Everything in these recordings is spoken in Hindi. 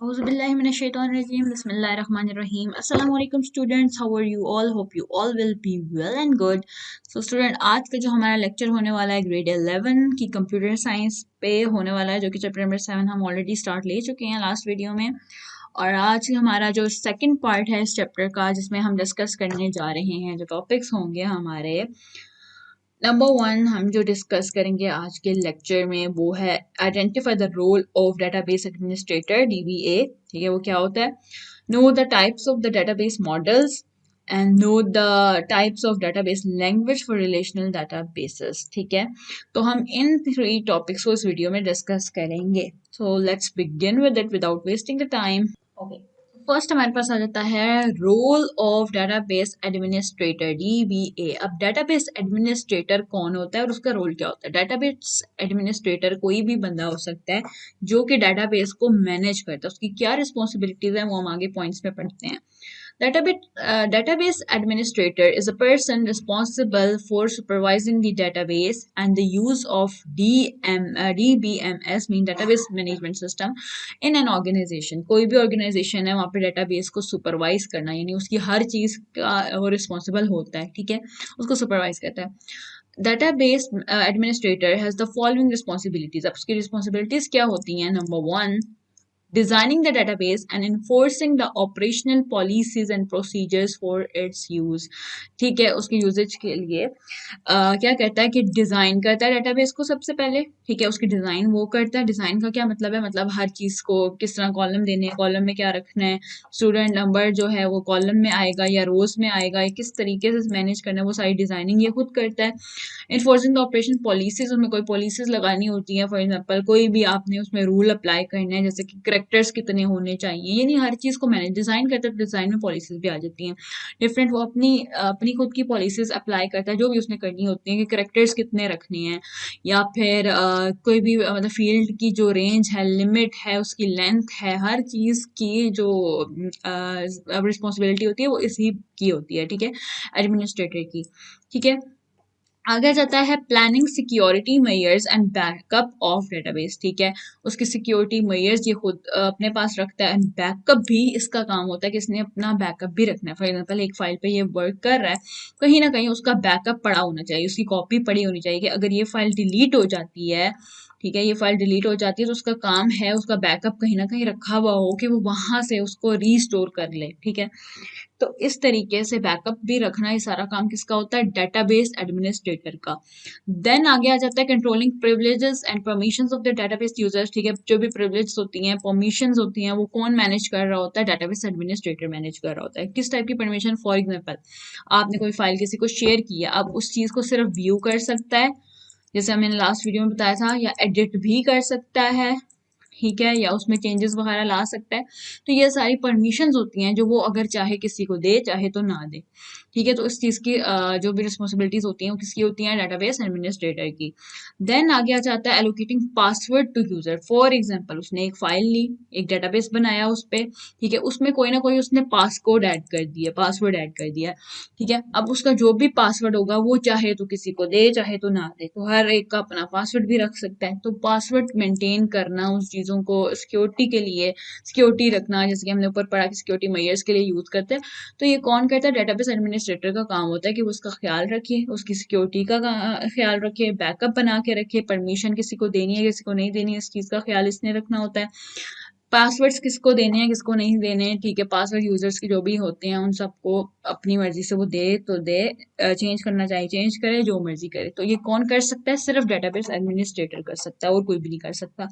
Auzubillahiminash-shaytanir-rajeem. Bismillahir-rahmanir-rahim. Assalamualaikum students, how are you all? Hope you all will be well and good. So student, आज का जो हमारा लेक्चर होने वाला है ग्रेड 11 की कंप्यूटर साइंस पे होने वाला है, जो कि चैप्टर नंबर 7 हम ऑलरेडी स्टार्ट ले चुके हैं लास्ट वीडियो में। और आज हमारा जो सेकंड पार्ट है इस चैप्टर का, जिसमें हम डिस्कस करने जा रहे हैं, जो टॉपिक्स होंगे हमारे, नंबर 1 हम जो डिस्कस करेंगे आज के लेक्चर में वो है identify the role of database administrator DBA। ठीक है, वो क्या होता है? Know the types of the database models and know the types of database language for relational databases. ठीक है, तो हम इन 3 टॉपिक्स को इस वीडियो में डिस्कस करेंगे। So let's begin with it without wasting the time. Okay, first हमारे पास आ जाता है role of database administrator DBA। अब डेटाबेस एडमिनिस्ट्रेटर कौन होता है और उसका रोल क्या होता है? डेटाबेस एडमिनिस्ट्रेटर कोई भी बंदा हो सकता है जो कि डेटाबेस को मैनेज करता है। उसकी क्या रिस्पॉन्सिबिलिटीज है वो हम आगे पॉइंट्स में पढ़ते हैं। Database administrator is a person responsible for supervising the database and the use of DBMS, mean database management system, in an organization। कोई भी organization है वहाँ पे database को supervise करना, यानी उसकी हर चीज़ का वो responsible होता है। ठीक है, उसको supervise करता है। Database administrator has the following responsibilities। अब उसकी responsibilities क्या होती हैं? Number 1, designing the database and enforcing the operational policies and procedures for its use। ठीक है, उसके यूजेज के लिए क्या कहता है कि डिज़ाइन करता है डेटाबेस को सबसे पहले। ठीक है, उसकी डिज़ाइन वो करता है। डिज़ाइन का क्या मतलब है? मतलब हर चीज़ को किस तरह कॉलम देने हैं, कॉलम में क्या रखना है, स्टूडेंट नंबर जो है वो कॉलम में आएगा या रोज में आएगा, या किस तरीके से मैनेज करना है, वो सारी डिज़ाइनिंग ये खुद करता है। इन्फोर्सिंग द ऑपरेशन पॉलिसीज, उसमें कोई पॉलिसीज लगानी होती है। फॉर एग्जांपल कोई भी आपने उसमें रूल अप्लाई करना है, जैसे कि करेक्टर्स कितने होने चाहिए, यानी हर चीज़ को मैनेज डिज़ाइन करता है। डिज़ाइन में पॉलिसीज भी आ जाती हैं डिफरेंट। वो अपनी अपनी खुद की पॉलिसीज अप्लाई करता है जो भी उसने करनी होती है, कि करेक्टर्स कितने रखने हैं, या फिर कोई भी मतलब फील्ड की जो रेंज है, लिमिट है, उसकी लेंथ है, हर चीज़ की जो रिस्पॉन्सिबिलिटी होती है वो इसी की होती है। ठीक है, एडमिनिस्ट्रेटर की। ठीक है, आगे जाता है planning security measures and backup of database. ठीक है, उसकी सिक्योरिटी मेजर्स ये खुद अपने पास रखता है, एंड बैकअप भी इसका काम होता है कि इसने अपना बैकअप भी रखना है। फॉर एग्जांपल एक फाइल पे ये वर्क कर रहा है, कहीं ना कहीं उसका बैकअप पड़ा होना चाहिए, उसकी कॉपी पड़ी होनी चाहिए कि अगर ये फाइल डिलीट हो जाती है, ठीक है, ये फाइल डिलीट हो जाती है, तो उसका काम है उसका बैकअप कहीं ना कहीं रखा हुआ हो कि वो वहां से उसको रीस्टोर कर ले। ठीक है, तो इस तरीके से बैकअप भी रखना, ये सारा काम किसका होता है? डेटाबेस एडमिनिस्ट्रेटर का। देन आगे आ जाता है controlling privileges and permissions of the database users. ठीक है, जो भी प्रिविलेज होती हैं, परमिशंस होती हैं, वो कौन मैनेज कर रहा होता है? डेटाबेस एडमिनिस्ट्रेटर मैनेज कर रहा होता है। किस टाइप की परमिशन? फॉर एग्जाम्पल आपने कोई फाइल किसी को शेयर किया, अब उस चीज़ को सिर्फ व्यू कर सकता है, जैसे मैंने लास्ट वीडियो में बताया था, या एडिट भी कर सकता है। ठीक है, या उसमें चेंजेस वगैरह ला सकता है। तो ये सारी परमिशंस होती हैं जो वो अगर चाहे किसी को दे, चाहे तो ना दे। ठीक है, तो इस चीज़ की जो भी रिस्पॉन्सिबिलिटीज होती हैं वो किसकी होती हैं? डेटाबेस एडमिनिस्ट्रेटर की। देन आगे आ जाता है allocating password to user. For example उसने एक फाइल ली, एक डेटाबेस बनाया उस पे, ठीक है, उसमें कोई ना कोई उसने पासकोड ऐड कर दिया, पासवर्ड ऐड कर दिया। ठीक है, अब उसका जो भी पासवर्ड होगा वो चाहे तो किसी को दे, चाहे तो ना दे, तो हर एक का अपना पासवर्ड भी रख सकता है। तो पासवर्ड मेंटेन करना, उस चीज़ों को सिक्योरिटी के लिए सिक्योरिटी रखना, जैसे कि हमने ऊपर पढ़ा कि सिक्योरिटी मेजर्स के लिए यूज करते हैं, तो ये कौन करता है? डेटाबेस एडमिनिस्ट्रेटर का काम होता है कि वो उसका ख्याल रखे, उसकी सिक्योरिटी का ख्याल रखे, बैकअप बना के रखे, परमिशन किसी को देनी है किसी को नहीं देनी है, इस चीज़ का ख्याल इसने रखना होता है। पासवर्ड्स किसको देने हैं किसको नहीं देने हैं, ठीक है, पासवर्ड यूजर्स के जो भी होते हैं उन सबको अपनी मर्जी से वो दे तो दे, चेंज करना चाहिए चेंज करे, जो मर्जी करे। तो ये कौन कर सकता है? सिर्फ डेटाबेस एडमिनिस्ट्रेटर कर सकता है, और कोई भी नहीं कर सकता।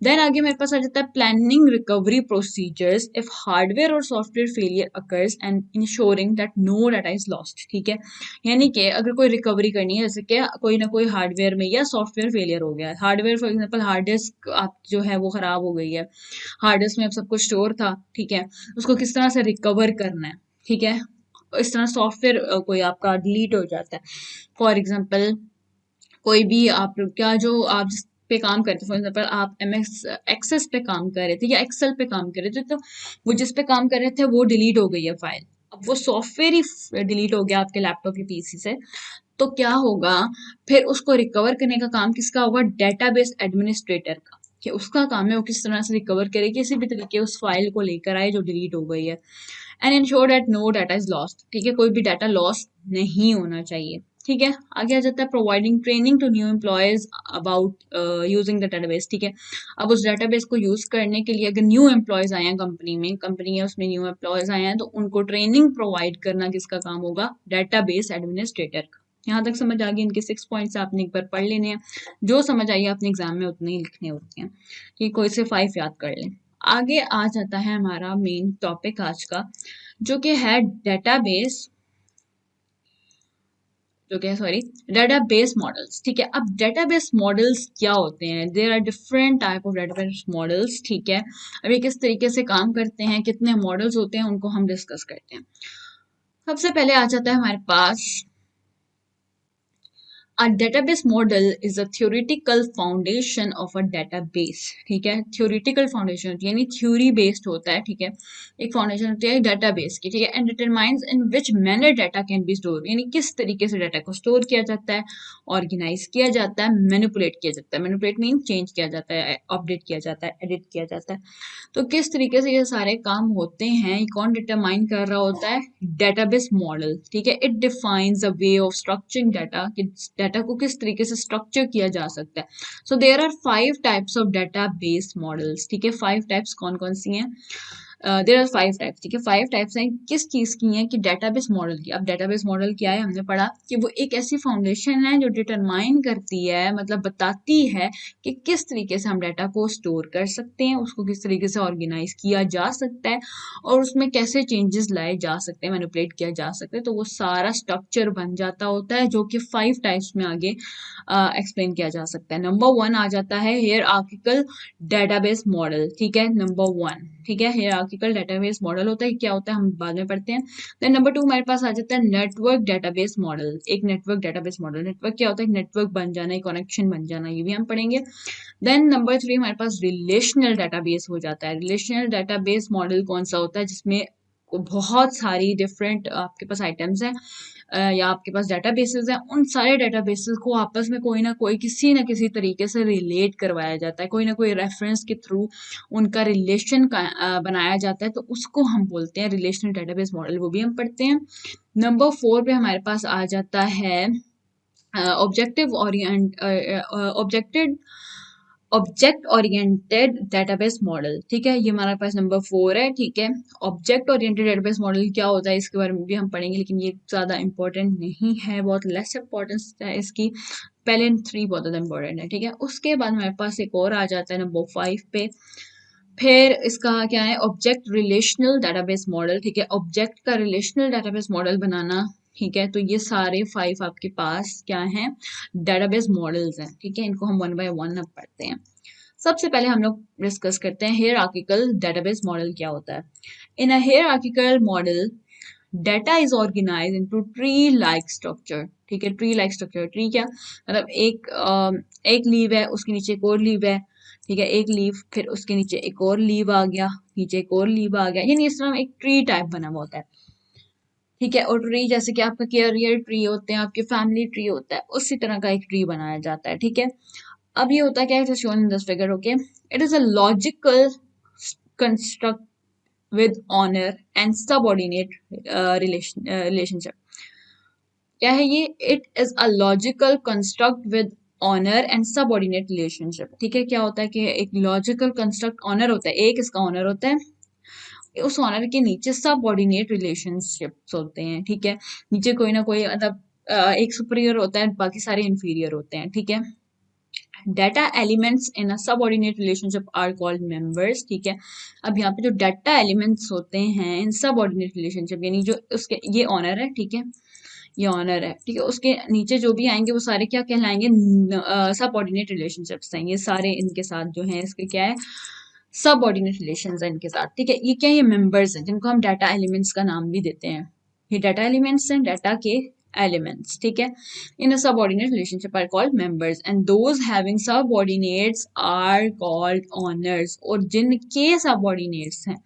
देन आगे मेरे पास आ जाता है planning recovery procedures if hardware और software failure occurs and ensuring that no data is lost. ठीक है, यानी कि अगर कोई रिकवरी करनी है, जैसे कि कोई ना कोई हार्डवेयर में या सॉफ्टवेयर फेलियर हो गया है, hardware for example hard disk आप जो है वो खराब हो गई है, हार्ड डिस्क में अब सब कुछ स्टोर था, ठीक है, उसको किस तरह से रिकवर करना है। ठीक है, इस तरह सॉफ्टवेयर कोई आपका डिलीट हो जाता है, फॉर एग्जांपल कोई भी आप क्या जो आप जिस पे काम करते, फॉर एग्जांपल आप MS एक्सेस पे काम कर रहे थे या एक्सेल पे काम कर रहे थे, तो वो जिस पे काम कर रहे थे वो डिलीट हो गई है फाइल, अब वो सॉफ्टवेयर ही डिलीट हो गया आपके लैपटॉप या PC से, तो क्या होगा? फिर उसको रिकवर करने का काम किसका होगा? डेटाबेस एडमिनिस्ट्रेटर का। कि उसका काम है वो किस तरह से रिकवर करे, किसी भी तरीके उस फाइल को लेकर आए जो डिलीट हो गई है। And ensure that no data is lost, ठीक है, कोई भी डाटा लॉस्ट नहीं होना चाहिए, ठीक है। आगे आ जाता है providing training to new employees about using the database, ठीक है। अब उस डाटाबेस को यूज करने के लिए अगर न्यू एम्प्लॉयज आए हैं कंपनी में, कंपनी है उसमें न्यू एम्प्लॉयज आए हैं, तो उनको ट्रेनिंग प्रोवाइड करना किसका काम होगा, डाटाबेस एडमिनिस्ट्रेटर का। यहाँ तक समझ आ गई, इनके 6 पॉइंट्स आपने एक बार पढ़ लेने हैं, जो समझ आई आपने एग्जाम में उतने ही लिखने होते हैं, ठीक, कोई से 5 याद कर लें। आगे आ जाता है हमारा मेन टॉपिक आज का, जो कि है डेटाबेस, जो कि सॉरी डेटाबेस मॉडल्स, ठीक है। अब डेटाबेस मॉडल्स क्या होते हैं, there are different type of database models, ठीक है। अब ये किस तरीके से काम करते हैं, कितने मॉडल्स होते हैं, उनको हम डिस्कस करते हैं। सबसे पहले आ जाता है हमारे पास A database model is a theoretical foundation of a database, ठीक है। theoretical foundation होती है यानी theory based होता है, ठीक है। एक foundation होती है database की, ठीक है। and determines in which manner data can be stored, यानी किस तरीके से डाटा को स्टोर किया जाता है, ऑर्गेनाइज किया जाता है, मैनिपुलेट किया जाता है। मैनिपुलेट मीन चेंज किया जाता है, अपडेट किया जाता है, एडिट किया जाता है। तो किस तरीके से ये सारे काम होते हैं, ये कौन डिटरमाइन कर रहा होता है, डेटाबेस मॉडल, ठीक है। It defines a way of structuring data, कि डाटा को किस तरीके से स्ट्रक्चर किया जा सकता है। So there are 5 types of database models, ठीक है। 5 टाइप्स कौन कौन सी हैं, देयर आर 5 टाइप्स, ठीक है। 5 टाइप्स हैं किस चीज की हैं, कि डेटाबेस मॉडल की। अब डेटाबेस मॉडल क्या है, हमने पढ़ा कि वो एक ऐसी फाउंडेशन है जो डिटरमाइन करती है, मतलब बताती है कि किस तरीके से हम डाटा को स्टोर कर सकते हैं, उसको किस तरीके से ऑर्गेनाइज किया जा सकता है, और उसमें कैसे चेंजेस लाए जा सकते हैं, मैनिपुलेट किया जा सकता है। तो वो सारा स्ट्रक्चर बन जाता होता है, जो कि 5 टाइप्स में आगे एक्सप्लेन किया जा सकता है। नंबर 1 आ जाता है हियरार्किकल डेटाबेस मॉडल, ठीक है। नंबर 1, ठीक है, हियरार्किकल डेटाबेस मॉडल होता है, क्या होता है हम बाद में पढ़ते हैं। देन नंबर 2 हमारे पास आ जाता है नेटवर्क डेटाबेस मॉडल। एक नेटवर्क डेटाबेस मॉडल, नेटवर्क क्या होता है, नेटवर्क बन जाना, कनेक्शन बन जाना, ये भी हम पढ़ेंगे। देन नंबर 3 हमारे पास रिलेशनल डेटाबेस हो जाता है। रिलेशनल डेटाबेस मॉडल कौन सा होता है, जिसमें बहुत सारी डिफरेंट आपके पास आइटम्स हैं, या आपके पास डेटाबेसेस हैं, उन सारे डेटाबेसेस को आपस में कोई ना कोई किसी ना किसी तरीके से रिलेट करवाया जाता है, कोई ना कोई रेफरेंस के थ्रू उनका रिलेशन बनाया जाता है, तो उसको हम बोलते हैं रिलेशनल डेटाबेस मॉडल, वो भी हम पढ़ते हैं। नंबर 4 पे हमारे पास आ जाता है ऑब्जेक्ट ओरिएंटेड डेटाबेस मॉडल, ठीक है। ये हमारे पास नंबर 4 है, ठीक है। ऑब्जेक्ट ओरिएंटेड डेटाबेस मॉडल क्या होता है, इसके बारे में भी हम पढ़ेंगे, लेकिन ये ज़्यादा इंपॉर्टेंट नहीं है, बहुत लेस इंपॉर्टेंस है इसकी। पहले 3 बहुत ज़्यादा इंपॉर्टेंट है, ठीक है। उसके बाद हमारे पास एक और आ जाता है नंबर 5 पे, फिर इसका क्या है, ऑब्जेक्ट रिलेशनल डेटाबेस मॉडल, ठीक है। ऑब्जेक्ट का रिलेशनल डेटाबेस मॉडल बनाना, ठीक है। तो ये सारे 5 आपके पास क्या हैं, डेटाबेस मॉडल्स हैं, ठीक है। इनको हम 1 बाय 1 अब पढ़ते हैं। सबसे पहले हम लोग डिस्कस करते हैं हियरार्किकल डेटाबेस मॉडल क्या होता है। In a hierarchical model data is organize into tree like structure, ठीक है। ट्री लाइक स्ट्रक्चर, ट्री क्या मतलब, एक लीव है, उसके नीचे एक और लीव है, ठीक है। एक लीव, फिर उसके नीचे एक और लीव आ गया, नीचे एक और लीव आ गया, यानी इस तरह एक ट्री टाइप बना हुआ होता है, ठीक है। और ट्री जैसे कि आपका कैरियर ट्री होते हैं, आपके फैमिली ट्री होता है, उसी तरह का एक ट्री बनाया जाता है, ठीक है। अब ये होता है क्या है, shown in this figure, okay. It is a logical construct with honor and subordinate relationship, क्या है ये, it is a logical construct with owner and subordinate relationship, ठीक है। क्या होता है कि एक लॉजिकल कंस्ट्रक्ट ऑनर होता है, एक इसका ऑनर होता है, उस ऑनर के नीचे सबऑर्डिनेट रिलेशनशिप्स होते हैं, ठीक है। नीचे कोई ना कोई मतलब एक सुपीरियर होता है, बाकी सारे इंफीरियर होते हैं, ठीक है। Data elements in a subordinate relationship are called members, ठीक है। अब यहाँ पे जो डाटा एलिमेंट्स होते हैं इन सबऑर्डिनेट रिलेशनशिप, यानी जो उसके ये ऑनर है, ठीक है, ये ऑनर है, ठीक है। उसके नीचे जो भी आएंगे वो सारे क्या कहलाएंगे, सबऑर्डिनेट रिलेशनशिप्स हैं, ये सारे इनके साथ जो हैं इसके क्या है, सबऑर्डिनेट रिलेशंस है इनके साथ, ठीक है। ये क्या, ये मेंबर्स हैं जिनको हम डाटा एलिमेंट्स का नाम भी देते हैं, ये डाटा एलिमेंट्स हैं, डाटा के elements, ठीक है। in a subordinate relationship are called members and those having subordinates are called owners, और जिनके subordinates हैं,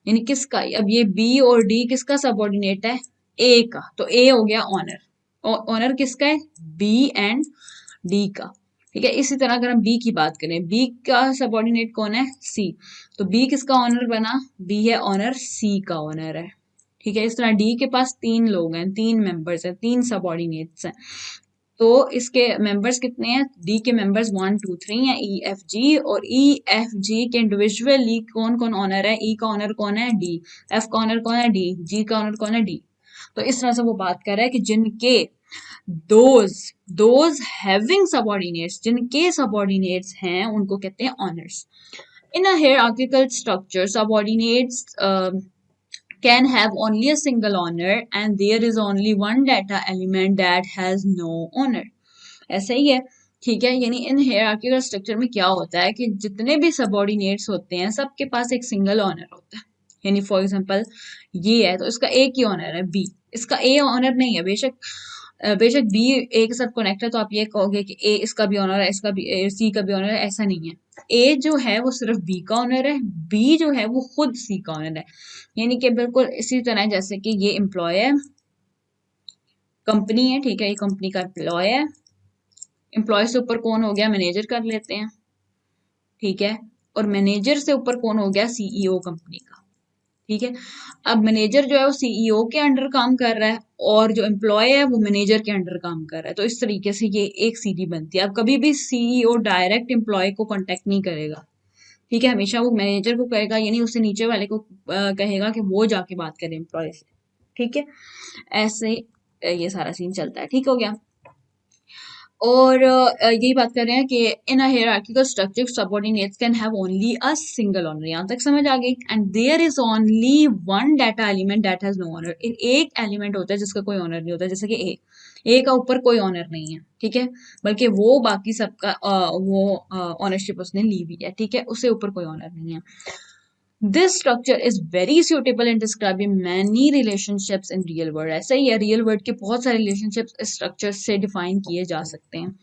यानी किसका, अब ये B और D किसका subordinate है, A का, तो A हो गया ऑनर, ऑनर किसका है, B एंड D का, ठीक है। इसी तरह अगर हम बी की बात करें, बी का सबऑर्डिनेट कौन है, सी, तो बी किसका ऑनर बना, बी है ऑनर, सी का ऑनर है। ठीक है। इस तरह डी के पास 3 लोग हैं, 3 मेंबर्स हैं, 3 सबऑर्डिनेट्स हैं, तो इसके मेंबर्स कितने हैं, डी के मेंबर्स 1 2 3 हैं, ई एफ जी, और ई एफ जी के इंडिविजुअली कौन कौन ऑनर है, ई का ऑनर कौन है, डी, एफ का ऑनर कौन है, डी, जी का ऑनर कौन है, डी। तो इस तरह से वो बात कर रहा है कि जिनके दोज दोज हैविंग सबऑर्डिनेट्स, जिनके सबऑर्डिनेट्स हैं उनको कहते हैं honours. In a hierarchical structure, subordinates can have only a single owner and there is only one data element that has no owner. ऐसा ही है। ठीक है। यानी इन hierarchical स्ट्रक्चर में क्या होता है कि जितने भी सबऑर्डिनेट्स होते हैं सबके पास एक सिंगल ऑनर होता है। यानी फॉर एग्जांपल ये है तो इसका एक ही ऑनर है बी, इसका ए ऑनर नहीं है। बेशक बी ए के साथ कनेक्ट है तो आप ये कहोगे कि ए इसका भी ऑनर है, इसका भी सी का भी ऑनर है, ऐसा नहीं है। ए जो है वो सिर्फ बी का ऑनर है, बी जो है वो खुद सी का ऑनर है। यानी कि बिल्कुल इसी तरह जैसे कि ये एम्प्लॉय है, कंपनी है, ठीक है, ये कंपनी का एम्प्लॉय है, एम्प्लॉय से ऊपर कौन हो गया, मैनेजर कर लेते हैं, ठीक है, और मैनेजर से ऊपर कौन हो गया, सीईओ कंपनी का। ठीक है। अब मैनेजर जो है वो सीईओ के अंडर काम कर रहा है और जो एम्प्लॉय है वो मैनेजर के अंडर काम कर रहा है, तो इस तरीके से ये एक सीधी बनती है। अब कभी भी सीईओ डायरेक्ट एम्प्लॉय को कांटेक्ट नहीं करेगा, ठीक है, हमेशा वो मैनेजर को कहेगा, यानी उससे नीचे वाले को कहेगा कि वो जाके बात करे एम्प्लॉय से। ठीक है। ऐसे ये सारा सीन चलता है। ठीक हो गया। और यही बात कर रहे हैं कि इन अ hierarchical structure subordinates can have only a single owner, यहाँ तक समझ आ गई। And there is only one data element that has no owner, एक एलिमेंट होता है जिसका कोई ऑनर नहीं होता, जैसे कि ए का ऊपर कोई ऑनर नहीं है, ठीक है, बल्कि वो बाकी सबका वो ऑनरशिप उसने ली हुई है, ठीक है, उससे ऊपर कोई ऑनर नहीं है। This structure is very suitable in describing many relationships in real world. ऐसा ही है, रियल वर्ल्ड के बहुत सारे रिलेशनशिप्स इस स्ट्रक्चर से डिफाइन किए जा सकते हैं।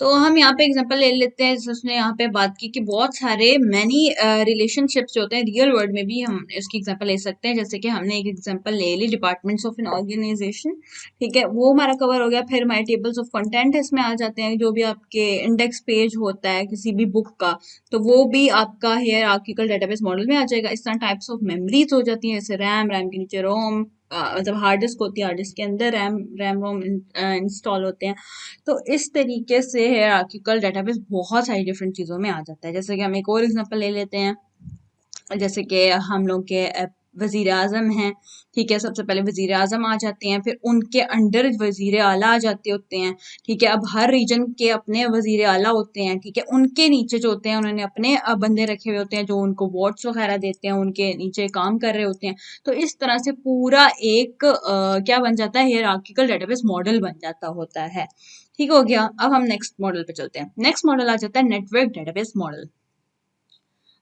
तो हम यहाँ पे एग्जांपल ले लेते हैं, जैसे उसने यहाँ पे बात की कि बहुत सारे मैनी रिलेशनशिप्स जो होते हैं रियल वर्ल्ड में भी, हम इसकी एग्जांपल ले सकते हैं। जैसे कि हमने एक एग्जांपल ले ली डिपार्टमेंट्स ऑफ एन ऑर्गेनाइजेशन, ठीक है, वो हमारा कवर हो गया। फिर हमारे टेबल्स ऑफ कंटेंट इसमें आ जाते हैं, जो भी आपके इंडेक्स पेज होता है किसी भी बुक का, तो वो भी आपका हायरार्किकल डेटाबेस मॉडल में आ जाएगा। इस तरह टाइप्स ऑफ मेमोरीज हो जाती हैं, जैसे रैम, रैम के नीचे रोम, मतलब हार्ड डिस्क होती है, हार्ड डिस्क के अंदर रैम रोम इंस्टॉल होते हैं। तो इस तरीके से हायरार्किकल डेटाबेस बहुत सारी डिफरेंट चीज़ों में आ जाता है। जैसे कि हम एक और एग्जांपल ले लेते हैं, जैसे कि हम लोग के वजीर आजम हैं, ठीक है, सबसे पहले वजीर आजम आ जाते हैं, फिर उनके अंडर वजीर आला आ जाते होते हैं, ठीक है। अब हर रीजन के अपने वजीर आला होते हैं, ठीक है, उनके नीचे जो होते हैं उन्होंने अपने बंदे रखे हुए होते हैं जो उनको वोट्स वगैरह देते हैं, उनके नीचे काम कर रहे होते हैं। तो इस तरह से पूरा एक क्या बन जाता है, हायरार्किकल डेटाबेस मॉडल बन जाता होता है। ठीक हो गया। अब हम नेक्स्ट मॉडल पे चलते हैं। नेक्स्ट मॉडल आ जाता है नेटवर्क डेटाबेस मॉडल।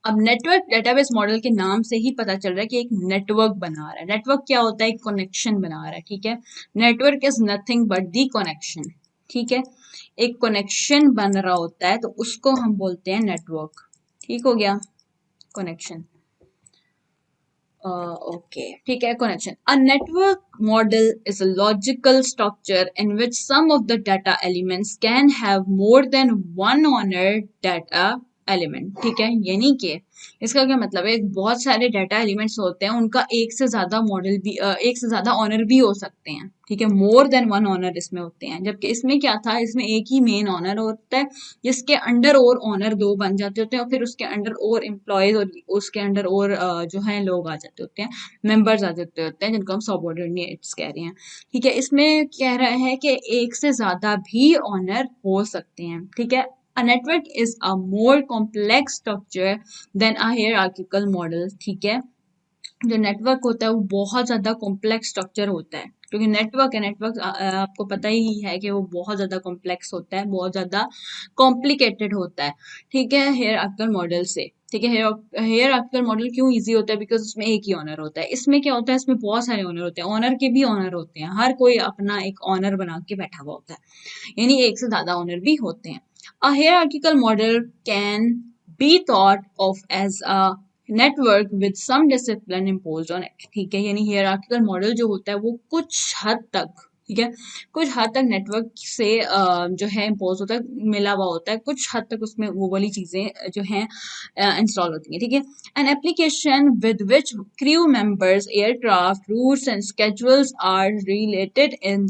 अब नेटवर्क डेटाबेस मॉडल के नाम से ही पता चल रहा है कि एक नेटवर्क बना रहा है। नेटवर्क क्या होता है, एक कनेक्शन बना रहा है, ठीक है। Network is nothing but the connection, ठीक है, एक कनेक्शन बन रहा होता है तो उसको हम बोलते हैं नेटवर्क। ठीक हो गया, कनेक्शन। ओके, ठीक है, connection. A network model is a logical structure in which some of the data elements can have more than one owner data element, ठीक है। यानी कि इसका क्या मतलब है, बहुत सारे डाटा एलिमेंट्स होते हैं, उनका एक से ज्यादा मॉडल भी एक से ज्यादा ऑनर भी हो सकते हैं, ठीक है, मोर देन वन ऑनर इसमें होते हैं। जबकि इसमें क्या था, इसमें एक ही मेन ऑनर होता है जिसके अंडर और ऑनर दो बन जाते होते हैं, और फिर उसके अंडर और एम्प्लॉयज और उसके अंडर और जो है लोग आ जाते होते हैं, मेंबर्स आ जाते होते हैं, जिनको हम सबऑर्डिनेट्स कह रहे हैं। ठीक है। इसमें कह रहा है कि एक से ज्यादा भी ऑनर हो सकते हैं, ठीक है। A network is a more complex structure than a hierarchical model, ठीक है। जो नेटवर्क होता है वो बहुत ज्यादा कॉम्प्लेक्स स्ट्रक्चर होता है, क्योंकि नेटवर्क है, नेटवर्क आपको पता ही है कि वो बहुत ज्यादा कॉम्प्लेक्स होता है, बहुत ज्यादा कॉम्प्लिकेटेड होता है, ठीक है, हायरार्किकल मॉडल से। ठीक है। हायरार्किकल मॉडल क्यों इजी होता है, बिकॉज उसमें एक ही ऑनर होता है। इसमें क्या होता है, इसमें बहुत सारे ऑनर होते हैं, ऑनर के भी ऑनर होते हैं, हर कोई अपना एक ऑनर बना के बैठा हुआ होता है, यानी एक से ज्यादा ऑनर भी होते हैं। A hierarchical model can be thought of as a network with some discipline imposed on it, ठीक है। यानी हायरार्किकल मॉडल जो होता है वो कुछ हद तक ठीक है। कुछ हद तक नेटवर्क से जो है इम्पोज होता है, मिला हुआ होता है, कुछ हद तक उसमें वो वाली चीज़ें जो हैं इंस्टॉल होती हैं, ठीक है। An application with which crew members aircraft routes and schedules are related in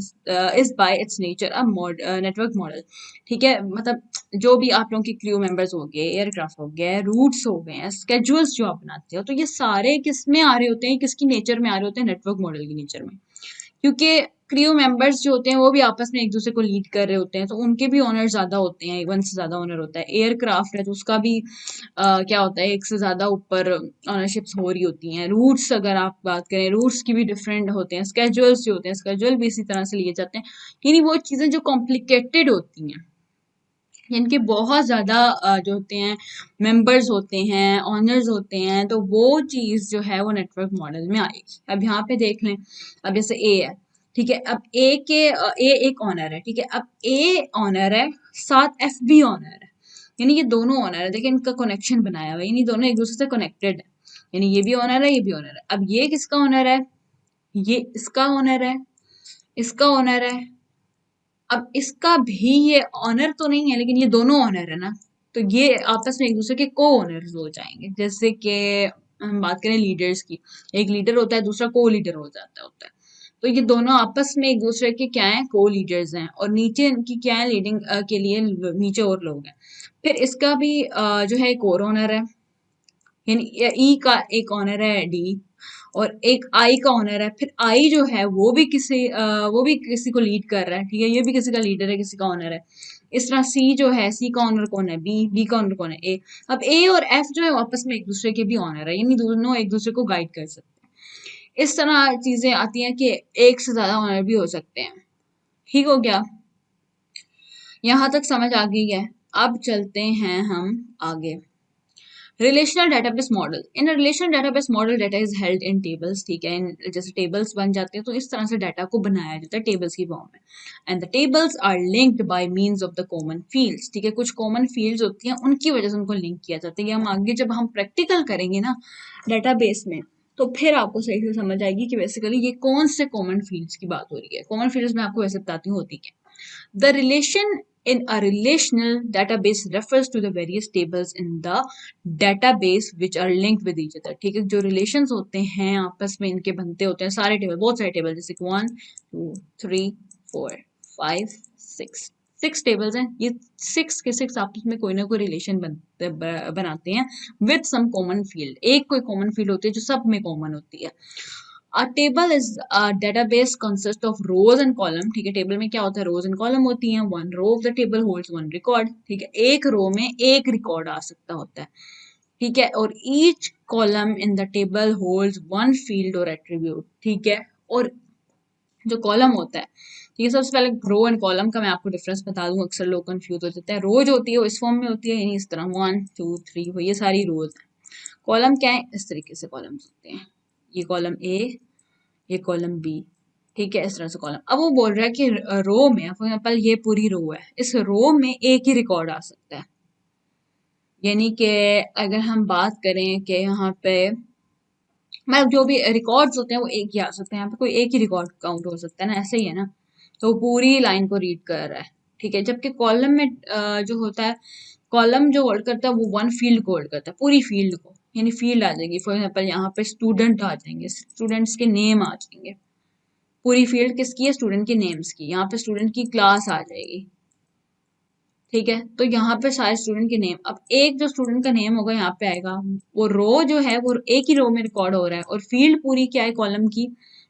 is by its nature a network model, ठीक है। मतलब जो भी आप लोगों के क्रू मेंबर्स हो गए, एयरक्राफ्ट हो गए, रूट्स हो गए, स्केड्यूल्स जो आप बनाते हो, तो ये सारे किस में आ रहे होते हैं, किसकी नेचर में आ रहे होते हैं, नेटवर्क मॉडल की नेचर में। क्योंकि क्रू मेंबर्स जो होते हैं वो भी आपस में एक दूसरे को लीड कर रहे होते हैं, तो उनके भी ओनर ज्यादा होते हैं, वन से ज्यादा ओनर होता है। एयरक्राफ्ट है तो उसका भी क्या होता है, एक से ज्यादा ऊपर ओनरशिप्स हो रही होती हैं। रूट्स अगर आप बात करें, रूट्स की भी डिफरेंट होते हैं। स्केड्यूल्स जो होते हैं, स्केड्यूल भी इसी तरह से लिए जाते हैं। यानी वो चीजें जो कॉम्प्लिकेटेड होती हैं, इनके बहुत ज़्यादा जो होते हैं मेंबर्स होते हैं, ओनर्स होते हैं, तो वो चीज़ जो है वो नेटवर्क मॉडल में आएगी। अब यहाँ पे देख लें, अब जैसे ए है, ठीक है। अब ए एक ऑनर है, ठीक है। अब ए ऑनर है, साथ एफ भी ऑनर है, यानी ये दोनों ऑनर है। देखिए इनका कनेक्शन बनाया हुआ है, यानी दोनों एक दूसरे से कनेक्टेड है, यानी ये भी ऑनर है, ये भी ऑनर है। अब ये किसका ऑनर है, ये इसका ऑनर है, इसका ऑनर है। अब इसका भी ये ऑनर तो नहीं है, लेकिन ये दोनों ऑनर है ना, तो ये आपस में एक दूसरे के को ऑनर्स हो जाएंगे। जैसे कि हम बात करें लीडर्स की, एक लीडर होता है, दूसरा को लीडर हो जाता होता है। तो ये दोनों आपस में एक दूसरे के क्या है, को लीडर्स हैं, और नीचे इनकी क्या है, लीडिंग के लिए नीचे और लोग हैं। फिर इसका भी जो है एक और ऑनर है, यानी ई का एक ऑनर है डी, और एक आई का ऑनर है। फिर आई जो है वो भी किसी को लीड कर रहा है, ठीक है। ये भी किसी का लीडर है, किसी का ऑनर है। इस तरह सी जो है, सी का ऑनर कौन है, बी, बी का ऑनर कौन है, ए। अब ए और एफ जो है आपस में एक दूसरे के भी ऑनर है, यानी दोनों एक दूसरे को गाइड कर सकते हैं। इस तरह चीजें आती हैं कि एक से ज्यादा ऑनर भी हो सकते हैं। ठीक हो गया, यहाँ तक समझ आ गई है। अब चलते हैं हम आगे। Relational database model, in relational database model data is held in tables, ठीक है। जैसे टेबल्स बन जाते हैं तो इस तरह से डाटा को बनाया जाता है टेबल्स की फॉर्म में। And the tables are linked by means of the common fields, ठीक है। कुछ कॉमन फील्ड्स होती हैं, उनकी वजह से उनको लिंक किया जाता है। हम आगे जब हम प्रैक्टिकल करेंगे ना डेटाबेस में, तो फिर आपको सही से समझ आएगी कि बेसिकली ये कौन से कॉमन फील्ड्स की बात हो रही है। कॉमन फील्ड्स मैं आपको वैसे बताती हूँ होती क्या। The relation in a relational database refers to the various tables in the database which are linked with each other, ठीक है। जो रिलेशंस होते हैं आपस में इनके बनते होते हैं सारे टेबल, बहुत सारे टेबल, जैसे 1 2 3 4 5 6, 6 टेबल्स हैं। ये 6 के 6 आपस में कोई ना कोई रिलेशन बनाते हैं विद सम कॉमन फील्ड। एक कोई कॉमन फील्ड होती है जो सब में कॉमन होती है। A table is a database consist of rows and column, ठीक है। टेबल में क्या होता है, रोज एंड कॉलम होती हैं। One row of the table holds one record, ठीक है। एक रो में एक रिकॉर्ड आ सकता होता है, ठीक है। और each column in the table holds one field और एट्रीब्यूट, ठीक है। और जो कॉलम होता है, ठीक है, सबसे पहले रो एंड कॉलम का मैं आपको डिफरेंस बता दूं, अक्सर लोग कंफ्यूज हो जाते हैं। रो जो होती है वो इस फॉर्म में होती है, यानी इस तरह 1 2 3 वो ये सारी रोज हैं। कॉलम क्या है, इस तरीके से कॉलम्स होते हैं, ये कॉलम ए, ये कॉलम बी, ठीक है। इस तरह से कॉलम। अब वो बोल रहा है कि रो में, फॉर एग्जाम्पल ये पूरी रो है, इस रो में एक ही रिकॉर्ड आ सकता है। यानी कि अगर हम बात करें कि यहाँ पे मतलब जो भी रिकॉर्ड्स होते हैं वो एक ही आ सकते हैं, यहाँ पे कोई एक ही रिकॉर्ड काउंट हो सकता है ना, ऐसे ही है ना। तो वो पूरी लाइन को रीड कर रहा है, ठीक है। जबकि कॉलम में जो होता है, कॉलम जो होल्ड करता है वो वन फील्ड को होल्ड करता है, पूरी फील्ड को, यानी फील्ड आ जाएगी। फॉर एग्जाम्पल यहाँ पे स्टूडेंट आ जाएंगे, स्टूडेंट्स के नेम आ जाएंगे। पूरी फील्ड किसकी है, स्टूडेंट के नेम्स की। यहाँ पे स्टूडेंट की क्लास आ जाएगी, ठीक है। तो यहाँ पे सारे स्टूडेंट के नेम, अब एक जो स्टूडेंट का नेम होगा यहाँ पे आएगा। वो रो जो है वो एक ही रो में रिकॉर्ड हो रहा है, और फील्ड पूरी क्या है, कॉलम की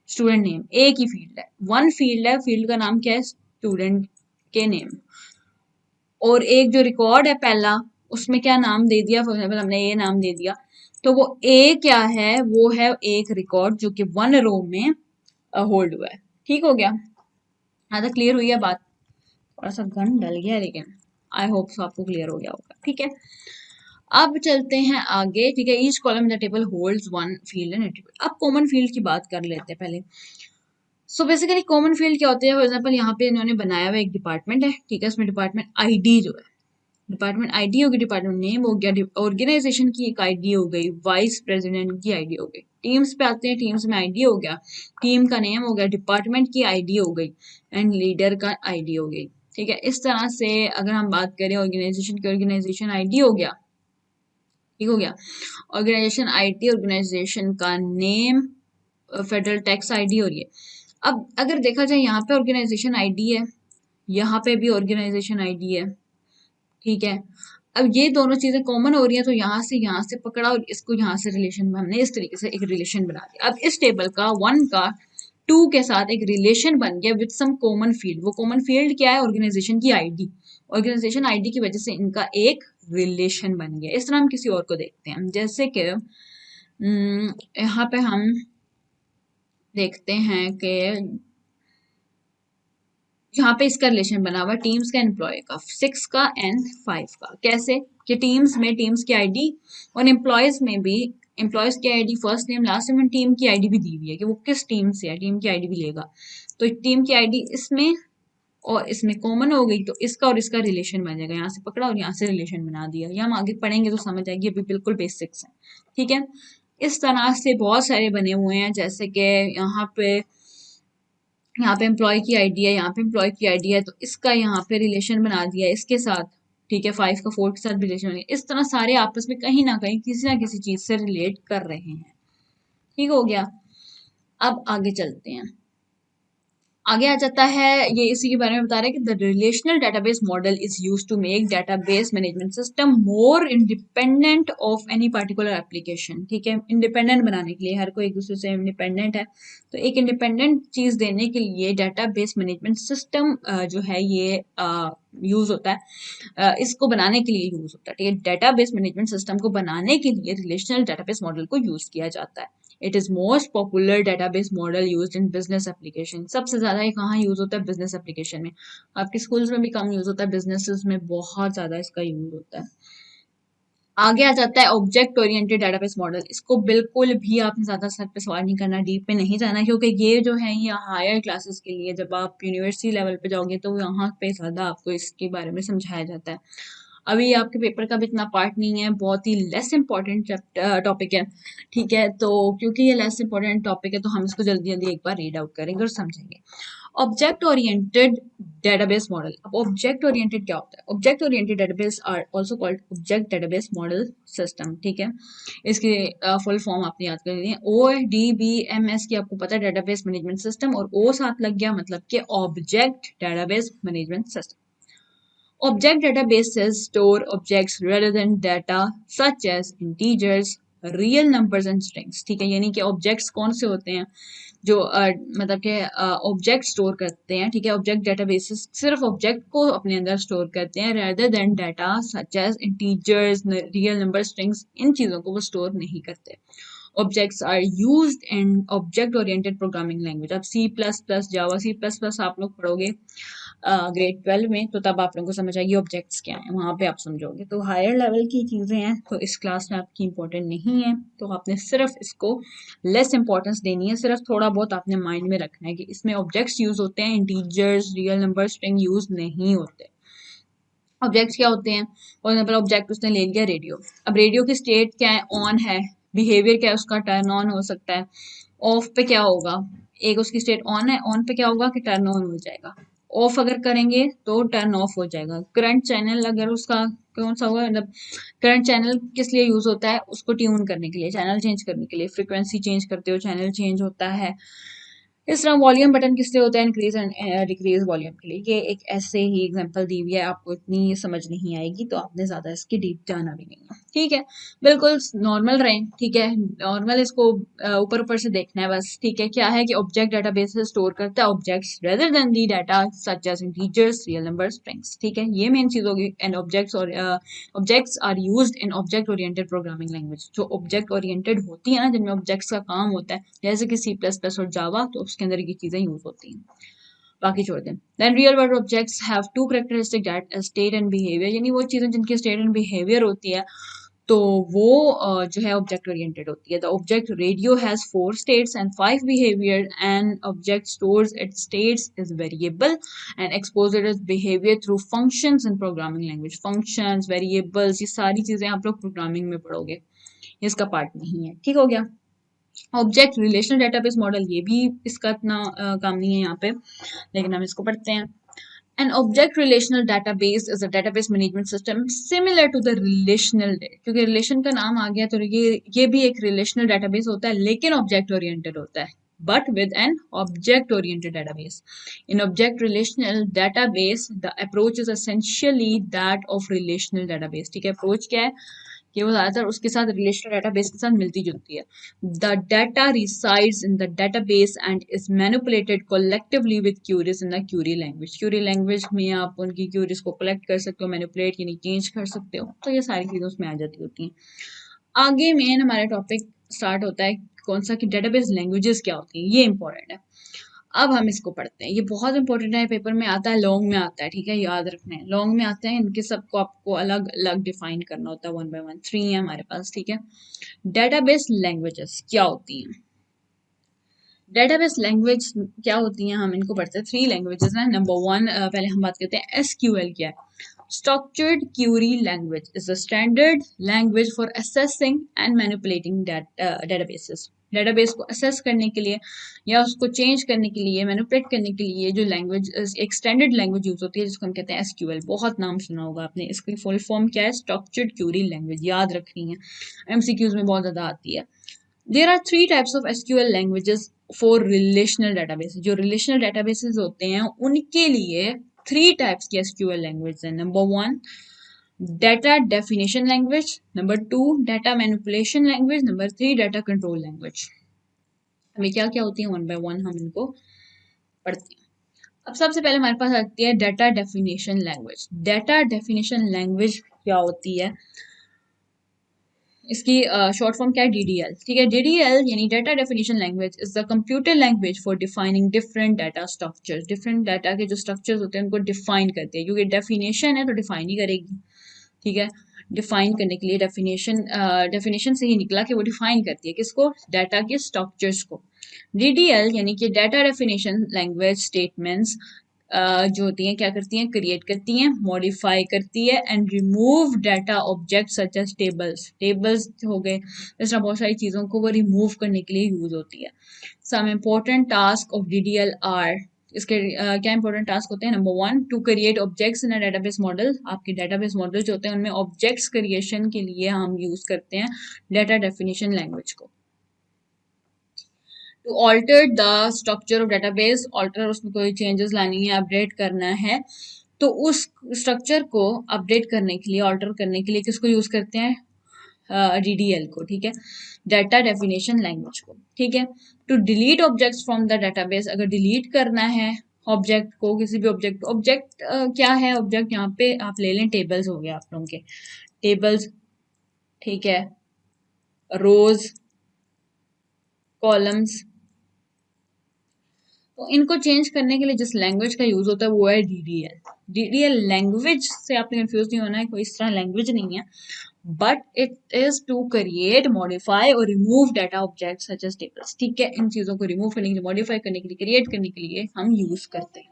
स्टूडेंट नेम, एक ही फील्ड है, वन फील्ड है। फील्ड का नाम क्या है, स्टूडेंट के नेम। और एक जो रिकॉर्ड है पहला, उसमें क्या नाम दे दिया, फॉर एग्जाम्पल हमने ये नाम दे दिया, तो वो ए क्या है, वो है एक रिकॉर्ड जो कि वन रो में होल्ड हुआ है। ठीक हो गया, आधा क्लियर हुई है बात। थोड़ा सा गन डल गया, लेकिन आई होप सो आपको क्लियर हो गया होगा, ठीक है। अब चलते हैं आगे, ठीक है। Each column the table holds one field and attribute. अब कॉमन फील्ड की बात कर लेते हैं पहले। सो बेसिकली कॉमन फील्ड क्या होते हैं, फॉर एग्जाम्पल यहाँ पे इन्होंने बनाया हुआ एक डिपार्टमेंट है, ठीक है। उसमें डिपार्टमेंट आईडी जो है, डिपार्टमेंट आईडी हो गई, डिपार्टमेंट नेम हो गया, ऑर्गेनाइजेशन की एक आईडी हो गई, वाइस प्रेसिडेंट की आईडी हो गई। टीम्स पे आते हैं, टीम्स में आईडी हो गया, टीम का नेम हो गया, डिपार्टमेंट की आईडी हो गई एंड लीडर का आईडी हो गई। ठीक है, इस तरह से अगर हम बात करें ऑर्गेनाइजेशन की, ऑर्गेनाइजेशन आईडी हो गया, ठीक हो गया, ऑर्गेनाइजेशन आईडी, ऑर्गेनाइजेशन का नेम, फेडरल टैक्स आईडी हो रही है। अब अगर देखा जाए यहाँ पे ऑर्गेनाइजेशन आईडी है, यहाँ पे भी ऑर्गेनाइजेशन आईडी है, ठीक है। अब ये दोनों चीजें कॉमन हो रही हैं, तो यहाँ से पकड़ा और इसको यहाँ से रिलेशन में हमने इस तरीके से एक रिलेशन बना दिया। अब इस टेबल का 1 का 2 के साथ एक रिलेशन बन गया विद सम कॉमन फील्ड। वो कॉमन फील्ड क्या है? ऑर्गेनाइजेशन की आईडी। ऑर्गेनाइजेशन आईडी की वजह से इनका एक रिलेशन बन गया। इस तरह हम किसी और को देखते हैं, जैसे कि यहाँ पे हम देखते हैं कि यहाँ पे इसका रिलेशन बना हुआ टीम्स का, एम्प्लॉय का, 6 का एंड 5 का। कैसे कि टीम्स में टीम्स की आईडी और एम्प्लॉयज में भी एम्प्लॉयज की ID, first name last name, team की आईडी भी दी हुई है कि वो किस टीम से है, टीम की आईडी भी लेगा। तो टीम की आईडी इसमें और इसमें कॉमन हो गई, तो इसका और इसका रिलेशन बन जाएगा। यहाँ से पकड़ा और यहाँ से रिलेशन बना दिया। ये हम आगे पढ़ेंगे तो समझ आएगी, अभी बिल्कुल बेसिक्स है, ठीक है। इस तरह से बहुत सारे बने हुए हैं, जैसे कि यहाँ पे एम्प्लॉय की आईडी है, यहाँ पे एम्प्लॉय की आईडी है, तो इसका यहाँ पे रिलेशन बना दिया इसके साथ, ठीक है। 5 का 4 के साथ रिलेशन बना दिया। इस तरह सारे आपस में कहीं ना कहीं किसी ना किसी चीज से रिलेट कर रहे हैं, ठीक हो गया। अब आगे चलते हैं, आगे आ जाता है, ये इसी के बारे में बता रहा है कि the relational database model is used to make database management system more independent of any particular application. ठीक है, इंडिपेंडेंट बनाने के लिए, हर कोई एक दूसरे से इंडिपेंडेंट है, तो एक इंडिपेंडेंट चीज देने के लिए डेटाबेस मैनेजमेंट सिस्टम जो है ये यूज होता है, इसको बनाने के लिए यूज होता है, ठीक है। डेटाबेस मैनेजमेंट सिस्टम को बनाने के लिए रिलेशनल डेटाबेस मॉडल को यूज किया जाता है। It is most popular database model used in business application. सबसे ज्यादा ये कहाँ यूज होता है? बिजनेस एप्लीकेशन में। आपके स्कूल्स में भी कम यूज होता है, बिजनेसेस में बहुत ज्यादा इसका यूज होता है। आगे आ जाता है ऑब्जेक्ट ओरिएंटेड डेटाबेस मॉडल। इसको बिल्कुल भी आपने ज्यादा सर पे सवाल नहीं करना, डीप में नहीं जाना, क्योंकि ये जो है ये हायर क्लासेस के लिए, जब आप यूनिवर्सिटी लेवल पे जाओगे तो यहाँ पे ज्यादा आपको इसके बारे में समझाया जाता है। अभी आपके पेपर का भी इतना पार्ट नहीं है, बहुत ही लेस इंपॉर्टेंट टॉपिक है, ठीक है। तो क्योंकि ये लेस इंपॉर्टेंट टॉपिक है तो हम इसको जल्दी जल्दी एक बार रीड आउट करेंगे और समझेंगे। Object oriented database model. अब ऑब्जेक्ट ओरिएंटेड क्या होता है? Object oriented database are also called object database model system, ठीक है। इसके फुल फॉर्म आपने याद कर लिए, ODBMS की आपको पता है, डेटाबेस मैनेजमेंट सिस्टम, और ओ साथ लग गया मतलब कि object database management system. Object databases store objects rather than data such as integers, real numbers and strings, ठीक है। यानी कि ऑब्जेक्ट्स कौन से होते हैं जो मतलब कि ऑब्जेक्ट स्टोर करते हैं, ठीक है। ऑब्जेक्ट डेटाबेसेस सिर्फ ऑब्जेक्ट को अपने अंदर स्टोर करते हैं, rather than data such as integers, real numbers, strings, इन चीज़ों को वो स्टोर नहीं करते। Objects are used in object oriented programming language। अब C++, जावा, C++ आप लोग पढ़ोगे ग्रेड 12 में, तो तब आप लोगों को समझ आएगी ऑब्जेक्ट्स क्या हैं, वहां पे आप समझोगे। तो हायर लेवल की चीजें हैं तो इस क्लास में आपकी इंपॉर्टेंट नहीं है, तो आपने सिर्फ इसको लेस इंपॉर्टेंस देनी है, सिर्फ थोड़ा बहुत आपने माइंड में रखना है कि इसमें ऑब्जेक्ट्स यूज होते हैं, integers, real number, string use नहीं होते। ऑब्जेक्ट्स क्या होते हैं? फॉर एग्जाम्पल ऑब्जेक्ट उसने ले लिया रेडियो। अब रेडियो की स्टेट क्या है? ऑन है। बिहेवियर क्या है उसका? टर्न ऑन हो सकता है। ऑफ पे क्या होगा? एक उसकी स्टेट ऑन है, ऑन पे क्या होगा कि टर्न ऑन हो जाएगा। ऑफ अगर करेंगे तो टर्न ऑफ हो जाएगा। करंट चैनल अगर उसका कौन सा होगा, मतलब करंट चैनल किस लिए यूज होता है? उसको ट्यून करने के लिए, चैनल चेंज करने के लिए, फ्रीक्वेंसी चेंज करते हो चैनल चेंज होता है। इस तरह वॉल्यूम बटन किस लिए होता है? इंक्रीज एंड डिक्रीज वॉल्यूम के लिए। ये एक ऐसे ही एग्जांपल दी हुई है, आपको इतनी समझ नहीं आएगी तो आपने ज्यादा इसकी डीप जाना भी नहीं है, ठीक है। बिल्कुल नॉर्मल रहें, ठीक है, नॉर्मल इसको ऊपर ऊपर से देखना है बस, ठीक है। क्या है कि ऑब्जेक्ट डेटाबेस से स्टोर करता है objects rather than the data such as integers, real number, strings, ठीक है। ये मेन चीज होगी। एंड ऑब्जेक्ट्स और objects are used in object oriented programming language. जो ऑब्जेक्ट ओरिएंटेड होती है ना, जिनमें ऑब्जेक्ट्स का काम होता है, जैसे कि C++ और जावा, तो उसके अंदर ये चीजें यूज होती हैं, बाकी छोड़ दें। Then real world objects have two characteristic that state and behaviour, यानी वो चीजें जिनकी स्टेट एंड बिहेवियर होती है तो वो जो है ऑब्जेक्ट ओरिएंटेड होती है. The object radio has 4 states and 5 behaviour and object stores it's states is variable and expose it's behaviour through functions in programming language. Functions, variables, ये सारी चीजें आप लोग प्रोग्रामिंग में पढ़ोगे, इसका पार्ट नहीं है. ठीक हो गया. ऑब्जेक्ट रिलेशनल डेटाबेस मॉडल, ये भी इसका इतना काम नहीं है यहाँ पे, लेकिन हम इसको पढ़ते हैं. An object relational database is a database management system similar to the relational क्योंकि relation का नाम आ गया तो ये भी एक relational database होता है, लेकिन object oriented होता है, but with an object oriented database. In object relational database the approach is essentially that of relational database. ठीक है, approach क्या है कि वो ज़्यादातर उसके साथ रिलेशनल डेटाबेस के साथ मिलती जुलती है. The data resides in the database and is manipulated collectively with queries in the query language. Query language में आप उनकी क्यूरीज को कलेक्ट कर सकते हो, मैनिपुलेट यानी चेंज कर सकते हो, तो ये सारी चीज़ें उसमें आ जाती होती हैं. आगे मेन हमारा टॉपिक स्टार्ट होता है कौन सा, कि डेटाबेस लैंग्वेजेस क्या होती हैं. ये इंपॉर्टेंट है. अब हम इसको पढ़ते हैं, ये बहुत इंपॉर्टेंट है, पेपर में आता है, लॉन्ग में आता है. ठीक है, याद रखना है, लॉन्ग में आते हैं, इनके सबको आपको अलग अलग डिफाइन करना होता है, 1 by 1. 3 है हमारे पास. ठीक है, डेटाबेस लैंग्वेजेस क्या होती हैं. डेटाबेस लैंग्वेज क्या होती हैं, हम इनको पढ़ते हैं. 3 लैंग्वेजेस हैं. नंबर 1 पहले हम बात करते हैं एसक्यूएल क्या है. Structured query language is a standard language for assessing and manipulating databases. Database को असेस करने के लिए या उसको चेंज करने के लिए, मैनिपुलेट करने के लिए जो लैंग्वेज, एक स्टैंडर्ड लैंग्वेज यूज होती है जिसको हम कहते हैं एसक्यूएल. बहुत नाम सुना होगा आपने. इसकी फुल फॉर्म क्या है, स्ट्रक्चर्ड क्यूरी लैंग्वेज. याद रखनी है, एमसीक्यूज में बहुत ज्यादा आती है. There are 3 types of SQL languages for relational database. जो रिलेशनल डेटाबेसेस होते हैं उनके लिए 3 टाइप्स की एसक्यूएल लैंग्वेज है. Number 1 data definition language, number 2 data manipulation language, number 3 data control language. हमें क्या क्या होती है, 1 by 1 हम इनको पढ़ते हैं. अब सबसे पहले हमारे पास आती है data definition language. Data definition language क्या होती है, इसकी शॉर्ट फॉर्म क्या है, डीडीएल. ठीक है, डीडीएल यानी data definition language is the computer language for defining different data structures. Different data के जो स्ट्रक्चर्स होते हैं उनको डिफाइन करते हैं, क्योंकि डेफिनेशन है तो डिफाइन ही करेगी. ठीक है, डिफाइन करने के लिए डेफिनेशन से ही निकला कि वो डिफाइन करती है किसको, डाटा के स्ट्रक्चर्स को. डीडीएल यानी कि डाटा डेफिनेशन लैंग्वेज स्टेटमेंट्स जो होती हैं क्या करती हैं, क्रिएट करती हैं, मॉडिफाई करती है and remove data object such as tables. Tables हो गए, इस तरह बहुत सारी चीज़ों को वो रिमूव करने के लिए यूज होती है. Some important task of DDL are, इसके क्या इंपॉर्टेंट टास्क होते हैं. Number 1 to create objects in a database model. आपके डेटाबेस मॉडल जो होते हैं उनमें ऑब्जेक्ट्स क्रिएशन के लिए हम यूज करते हैं डेटा डेफिनेशन लैंग्वेज को. To alter the structure of database, alter उसमें कोई चेंजेस लानी है, अपडेट करना है, तो उस स्ट्रक्चर को अपडेट करने के लिए, ऑल्टर करने के लिए किसको यूज करते हैं, डीडीएल को. ठीक है, डाटा डेफिनेशन लैंग्वेज को. ठीक है, to delete objects from the database, अगर डिलीट करना है ऑब्जेक्ट को, किसी भी ऑब्जेक्ट. ऑब्जेक्ट क्या है, ऑब्जेक्ट यहाँ पे आप ले लें, टेबल्स हो गए आप लोगों के, टेबल्स. ठीक है, रोज, कॉलम्स. तो इनको चेंज करने के लिए जिस लैंग्वेज का यूज होता है वो है डीडीएल. डीडीएल लैंग्वेज से आपने कंफ्यूज नहीं होना है, कोई इस तरह लैंग्वेज नहीं है, but it is to create, modify और remove data object such as tables. ठीक है, इन चीजों को रिमूव करने के लिए, मॉडिफाई करने के लिए, क्रिएट करने के लिए हम यूज करते हैं.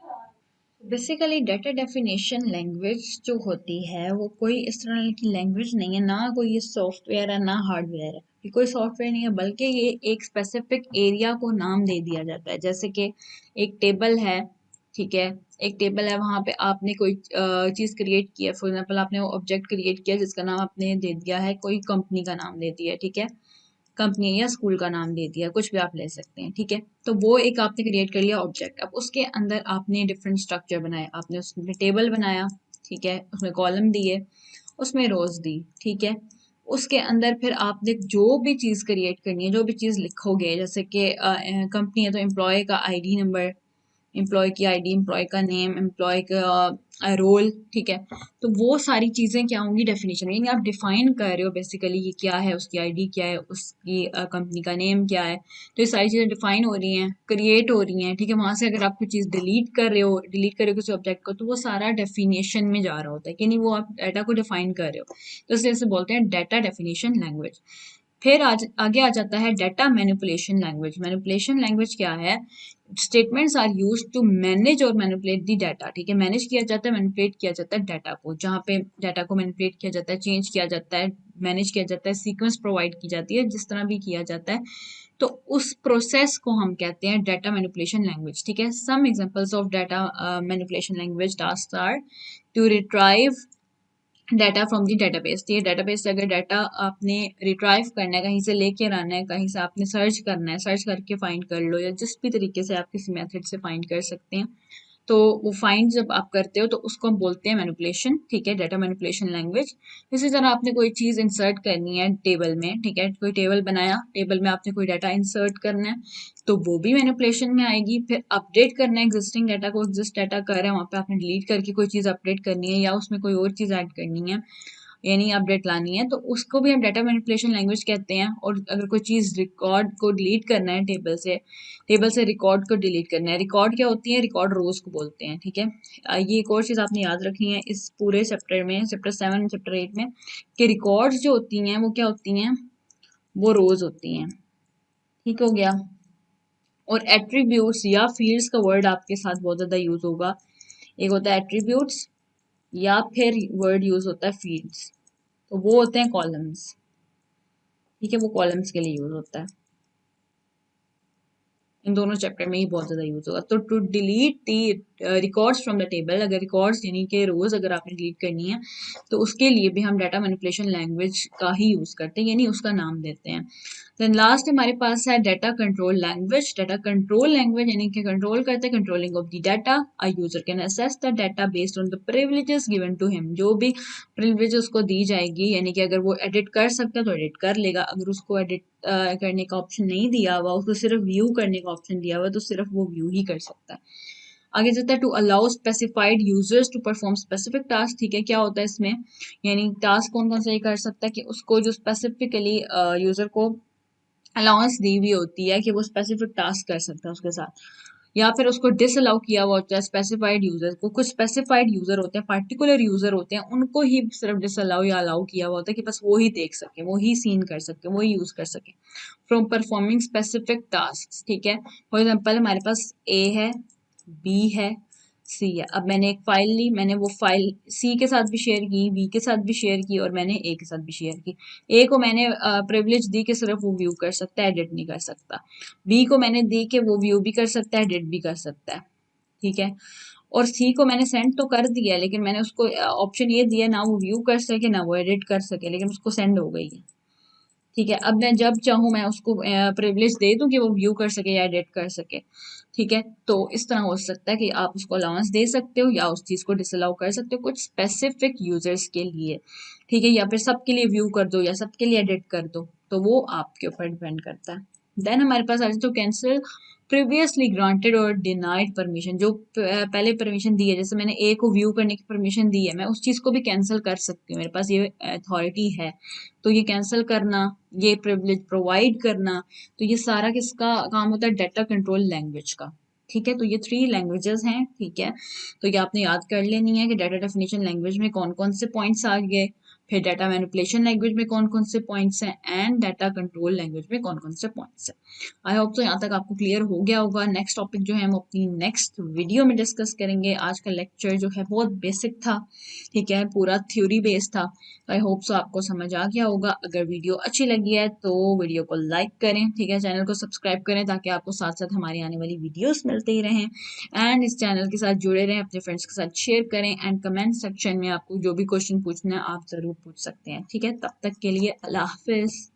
बेसिकली डाटा डेफिनेशन लैंग्वेज जो होती है वो कोई इस तरह की लैंग्वेज नहीं है, ना कोई ये सॉफ्टवेयर है ना हार्डवेयर है. ये कोई सॉफ्टवेयर नहीं है, बल्कि ये एक स्पेसिफिक एरिया को नाम दे दिया जाता है. जैसे कि एक टेबल है. ठीक है, एक टेबल है, वहां पे आपने कोई चीज क्रिएट की है. फॉर एग्जांपल आपने वो ऑब्जेक्ट क्रिएट किया जिसका नाम आपने दे दिया है, कोई कंपनी का नाम दे दिया. ठीक है, कंपनी या स्कूल का नाम दे दिया, कुछ भी आप ले सकते हैं. ठीक है, तो वो एक आपने क्रिएट कर लिया ऑब्जेक्ट. अब उसके अंदर आपने डिफरेंट स्ट्रक्चर बनाए, आपने उसमें टेबल बनाया. ठीक है, उसमें कॉलम दिए, उसमें रोज दी. ठीक है, उसके अंदर फिर आपने जो भी चीज़ क्रिएट करनी है, जो भी चीज़ लिखोगे, जैसे कि कंपनी है तो एम्प्लॉय का आईडी नंबर, एम्प्लॉय की आईडी, एम्प्लॉय का नेम, एम्प्लॉय का रोल, ठीक है। तो वो सारी चीज़ें क्या होंगी डेफिनेशन में, यानी आप डिफाइन कर रहे हो बेसिकली ये क्या है, उसकी आईडी क्या है, उसकी कंपनी का नेम क्या है। तो ये सारी चीज़ें डिफाइन हो रही हैं, क्रिएट हो रही हैं, ठीक है। वहाँ से अगर आप कोई चीज़ डिलीट कर रहे हो किसी ऑब्जेक्ट को, तो वो सारा डेफिनेशन में जा रहा होता है, कि नहीं वो आप डाटा को डिफाइन कर रहे हो। तो इसलिए इसे बोलते हैं डाटा डेफिनेशन लैंग्वेज। फिर आगे आ जाता है data manipulation language. Manipulation language क्या है? Statements are use to manage और मैनिपुलेट दी डाटा, ठीक है। मैनेज किया जाता है, मैनिपुलेट किया जाता है डाटा को, जहाँ पे डाटा को मैनिपुलेट किया जाता है, चेंज किया जाता है, मैनेज किया जाता है, सीक्वेंस प्रोवाइड की जाती है, जिस तरह भी किया जाता है। तो उस प्रोसेस को हम कहते हैं डाटा मैनिपुलेशन लैंग्वेज, ठीक है। Some examples of data manipulation language task are to retrieve data from the database. ये डेटाबेस से अगर डाटा आपने रिट्राइव करना है, कहीं से लेके आना है, कहीं से आपने सर्च करना है, सर्च करके फाइंड कर लो, या जिस भी तरीके से आप किसी मेथड से फाइंड कर सकते हैं। तो वो फाइंड जब आप करते हो तो उसको हम बोलते हैं मैनिपुलेशन, ठीक है, डाटा मैनिपुलेशन लैंग्वेज। इसी तरह आपने कोई चीज़ इंसर्ट करनी है टेबल में, ठीक है, कोई टेबल बनाया, टेबल में आपने कोई डाटा इंसर्ट करना है, तो वो भी मैनिपुलेशन में आएगी। फिर अपडेट करना है एग्जिस्टिंग डाटा को, एग्जिस्ट डाटा कर रहे हैं वहाँ पे आपने डिलीट करके कोई चीज़ अपडेट करनी है, या उसमें कोई और चीज़ ऐड करनी है, यानी अपडेट लानी है, तो उसको भी हम डाटा मैनिपुलेशन लैंग्वेज कहते हैं। और अगर कोई चीज़ रिकॉर्ड को डिलीट करना है टेबल से रिकॉर्ड को डिलीट करना है। रिकॉर्ड क्या होती है? रिकॉर्ड रोज को बोलते हैं, ठीक है। ये एक और चीज़ आपने याद रखनी है इस पूरे चैप्टर में, चैप्टर 7 चैप्टर 8 में, कि रिकॉर्ड्स जो होती हैं वो क्या होती हैं? वो रोज होती हैं, ठीक हो गया। और एट्रीब्यूट्स या फील्ड्स का वर्ड आपके साथ बहुत ज़्यादा यूज होगा। एक होता है एट्रीब्यूट्स, या फिर वर्ड यूज होता है फील्ड्स, तो वो होते हैं कॉलम्स, ठीक है, वो कॉलम्स के लिए यूज होता है। इन दोनों चैप्टर में ही बहुत ज्यादा यूज होगा। तो to delete the records from the table, अगर रिकॉर्ड्स यानी कि रोज अगर आपने डिलीट करनी है, तो उसके लिए भी हम डाटा मैनिपुलेशन लैंग्वेज का ही यूज करते हैं, यानी उसका नाम देते हैं। देन लास्ट हमारे पास है data control language. Data control language यानी कि कंट्रोल करते हैं, controlling of the data. A user can access the data based on the privileges given to him. जो भी प्रिविलेज उसको दी जाएगी, यानी कि अगर वो एडिट कर सकता है तो एडिट कर लेगा, अगर उसको एडिट करने का ऑप्शन नहीं दिया हुआ, उसको सिर्फ व्यू करने का ऑप्शन दिया हुआ, तो सिर्फ वो व्यू ही कर सकता है। आगे चलता है to allow specified users to perform specific task, ठीक है। क्या होता है इसमें? यानी टास्क कौन कौन सा ये कर सकता है कि उसको जो स्पेसिफिकली यूजर को अलाउंस दी हुई होती है कि वो स्पेसिफिक टास्क कर सकता है उसके साथ, या फिर उसको डिसअलाउ किया हुआ होता है स्पेसिफाइड यूजर को। कुछ स्पेसिफाइड यूजर होते हैं, पर्टिकुलर यूजर होते हैं, उनको ही सिर्फ डिसअलाउ या अलाउ किया हुआ होता है कि बस वो ही देख सके, वो ही सीन कर सके, वो ही यूज कर सके फ्रॉम परफॉर्मिंग स्पेसिफिक टास्क, ठीक है। फॉर एग्जाम्पल हमारे पास ए है, बी है, सी है। अब मैंने एक फाइल ली, मैंने वो फाइल सी के साथ भी शेयर की, बी के साथ भी शेयर की, और मैंने ए के साथ भी शेयर की। ए को मैंने प्रिविलेज दी कि सिर्फ वो व्यू कर सकता है, एडिट नहीं कर सकता। बी को मैंने दी कि वो व्यू भी कर सकता है, एडिट भी कर सकता है, ठीक है। और सी को मैंने सेंड तो कर दिया, लेकिन मैंने उसको ऑप्शन ये दिया ना वो व्यू कर सके ना वो एडिट कर सके, लेकिन उसको सेंड हो गई है, ठीक है। अब मैं जब चाहूँ मैं उसको प्रिविलेज दे दूं कि वो व्यू कर सके या एडिट कर सके, ठीक है। तो इस तरह हो सकता है कि आप उसको अलाउंस दे सकते हो या उस चीज़ को डिसअलाउ कर सकते हो कुछ स्पेसिफिक यूजर्स के लिए, ठीक है, या फिर सबके लिए व्यू कर दो या सबके लिए एडिट कर दो, तो वो आपके ऊपर डिपेंड करता है। देन हमारे पास आ जाए तो कैंसिल प्रीवियसली ग्रांटेड और डिनाइड परमिशन। जो पहले परमिशन दी है, जैसे मैंने ए को व्यू करने की परमिशन दी है, मैं उस चीज़ को भी कैंसिल कर सकती हूँ, मेरे पास ये अथॉरिटी है। तो ये कैंसिल करना, ये प्रिविलेज प्रोवाइड करना, तो ये सारा किसका काम होता है? डाटा कंट्रोल लैंग्वेज का, ठीक है। तो ये 3 लैंग्वेजेस हैं, ठीक है। तो ये आपने याद कर लेनी है कि डाटा डेफिनेशन लैंग्वेज में कौन कौन से पॉइंट्स आ गए, फिर डाटा मैनिपुलेशन लैंग्वेज में कौन कौन से पॉइंट्स हैं, एंड डाटा कंट्रोल लैंग्वेज में कौन कौन से पॉइंट्स हैं। आई होप तो यहाँ तक आपको क्लियर हो गया होगा। नेक्स्ट टॉपिक जो है हम अपनी नेक्स्ट वीडियो में डिस्कस करेंगे। आज का लेक्चर जो है बहुत बेसिक था, ठीक है, पूरा थ्योरी बेस्ड था। आई होप सो आपको समझ आ गया होगा। अगर वीडियो अच्छी लगी है तो वीडियो को लाइक करें, ठीक है, चैनल को सब्सक्राइब करें ताकि आपको साथ साथ हमारी आने वाली वीडियोस मिलते ही रहें, एंड इस चैनल के साथ जुड़े रहें, अपने फ्रेंड्स के साथ शेयर करें, एंड कमेंट सेक्शन में आपको जो भी क्वेश्चन पूछना है आप ज़रूर पूछ सकते हैं, ठीक है। तब तक के लिए अल्लाह हाफिज़।